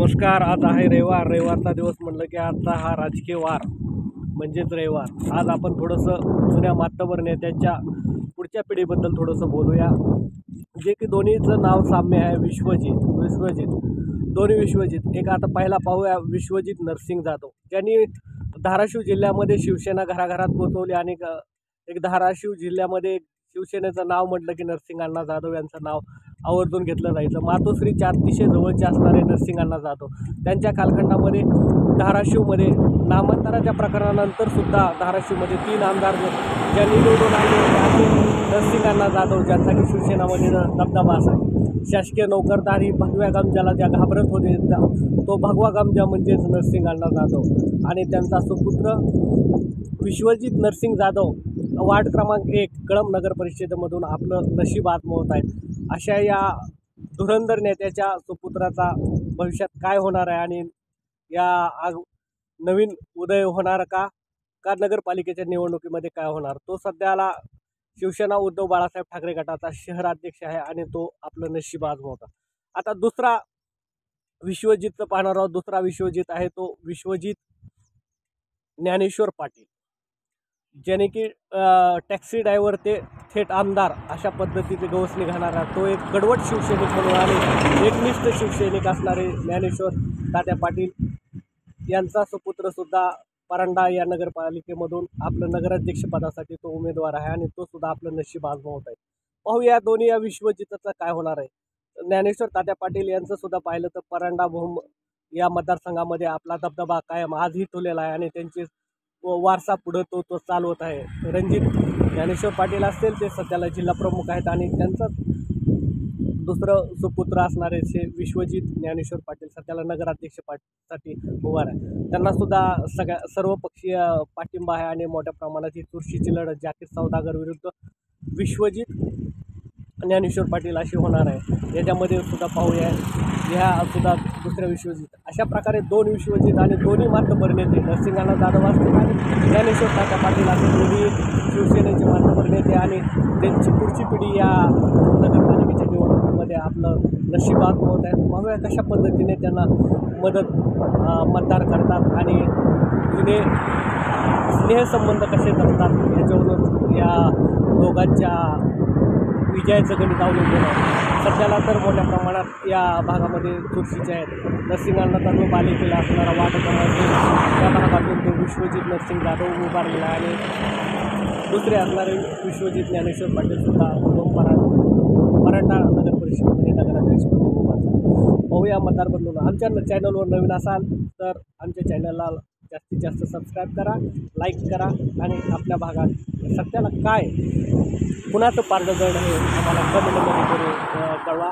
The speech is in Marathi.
नमस्कार. आज आहे रविवार. रविवारचा दिवस म्हटलं की आजचा हा राजकीय वार म्हणजेच रविवार. आज आपण थोडंसं जुन्या मातबर नेत्यांच्या पुढच्या पिढीबद्दल थोडंसं बोलूया, जे की दोन्हीचं नाव साम्य आहे. विश्वजित दोन्ही विश्वजित. एक आता पहिला पाहूया विश्वजित नरसिंग जाधव, ज्यांनी धाराशिव जिल्ह्यामध्ये शिवसेना घराघरात पोचवली आणि एक धाराशिव जिल्ह्यामध्ये शिवसेनेचं नाव म्हटलं की नरसिंग अण्णा जाधव यांचं नाव आवर्जून घेतलं जायचं. मातोश्रीच्या अतिशय जवळचे असणारे नरसिंग अण्णा जाधव, त्यांच्या कालखंडामध्ये धाराशिवमध्ये नामांतराच्या प्रकरणानंतरसुद्धा धाराशिवमध्ये 3 आमदार ज्यांनी निवडून आले आणि नरसिंग अण्णा जाधव, ज्यांसाठी शिवसेनामध्ये दबदबा असाय. शासकीय नोकरदार भगव्या गमजाला ज्या घाबरत होते, तो भगवा गमजा म्हणजेच नरसिंग अण्णा जाधव आणि त्यांचा सुपुत्र विश्वजित नरसिंग जाधव वार्ड क्रमांक 1 कळंब नगर परिषदेमधून आपलं नशीब आजमावत आहेत. अशा या धुरंधर नेत्याच्या सुपुत्राचा भविष्यात काय होणार आहे आणि या नवीन उदय होणार का नगरपालिकेच्या निवडणुकीमध्ये काय होणार, तो सध्याला शिवसेना उद्धव बाळासाहेब ठाकरे गटाचा शहराध्यक्ष आहे आणि तो आपलं नशीब आजमावता. आता दुसरा विश्वजितचं पाहणार आहोत. दुसरा विश्वजित आहे तो विश्वजित ज्ञानेश्वर पाटील, ज्याने की टॅक्सी ड्रायव्हर ते थेट आमदार अशा पद्धतीचे गवसणी घालणारा तो एक कडवट शिवसैनिक म्हणून आणि एकनिष्ठ शिवसैनिक असणारे ज्ञानेश्वर तात्या पाटील यांचा सुपुत्रसुद्धा परांडा या नगरपालिकेमधून आपलं नगराध्यक्षपदासाठी तो उमेदवार आहे आणि तो सुद्धा आपलं नशीब आजमावत आहे. पाहूया दोन्ही या विश्वजिताचं काय होणार आहे. ज्ञानेश्वर तात्या पाटील यांचं सुद्धा पाहिलं तर परांडा भूम या मतदारसंघामध्ये आपला दबदबा कायम आजही ठेवलेला आहे आणि त्यांची वारसा पुढं तो चालवत आहे. रणजित ज्ञानेश्वर पाटील असतील, ते सध्याला जिल्हा प्रमुख आहेत आणि त्यांचं दुसरं सुपुत्र असणारे विश्वजित ज्ञानेश्वर पाटील सध्याला नगराध्यक्षसाठी उभा आहे. त्यांनासुद्धा सर्वपक्षीय पाठिंबा आहे आणि मोठ्या प्रमाणात ही चुरशीची लढत जाकीर सौदागर विरुद्ध विश्वजित ज्ञानेश्वर पाटील अशी होणार आहे. याच्यामध्ये सुद्धा पाहूया ह्या सुद्धा दुसऱ्या विश्वजित. अशा प्रकारे 2 विश्वजित आणि दोन्ही मातबर नेते नरसिंग अण्णा जाधव असतील आणि ज्ञानेश्वर तात्या पाटील असे दोन्ही शिवसेनेचे मातबर नेते आणि त्यांची पुढची पिढी या नगरपालिकेच्या निवडणुकीमध्ये आपलं नशीब आजमावत आहेत. पाहूया कशा पद्धतीने त्यांना मतदार करतात आणि जुने स्नेहसंबंध कसे जपतात याच्यावरून या दोघांच्या विजयाचं गणित अवलंबून आहे. सध्याला तर मोठ्या प्रमाणात या भागामध्ये चुरशीचे आहेत. नरसिंग अण्णाचा जो बालेकिल्ला असणारा वाट क्रमांक त्या भागातून तो विश्वजित नरसिंग जाधव उभारलेला आणि दुसरे असणारे विश्वजित ज्ञानेश्वर पाटीलसुद्धा परांडा नगर परिषदेमध्ये नगराध्यक्षपदी उभारला. पाहूया मतदार बंधूंनो, आमच्या चॅनलवर नवीन असाल तर आमच्या चॅनलला जास्तीत जास्त सबस्क्राईब करा, लाईक करा आणि आपल्या भागात सध्याला काय कुणाचं पारडं जड आहे आम्हाला कमेंटमध्ये कळवा.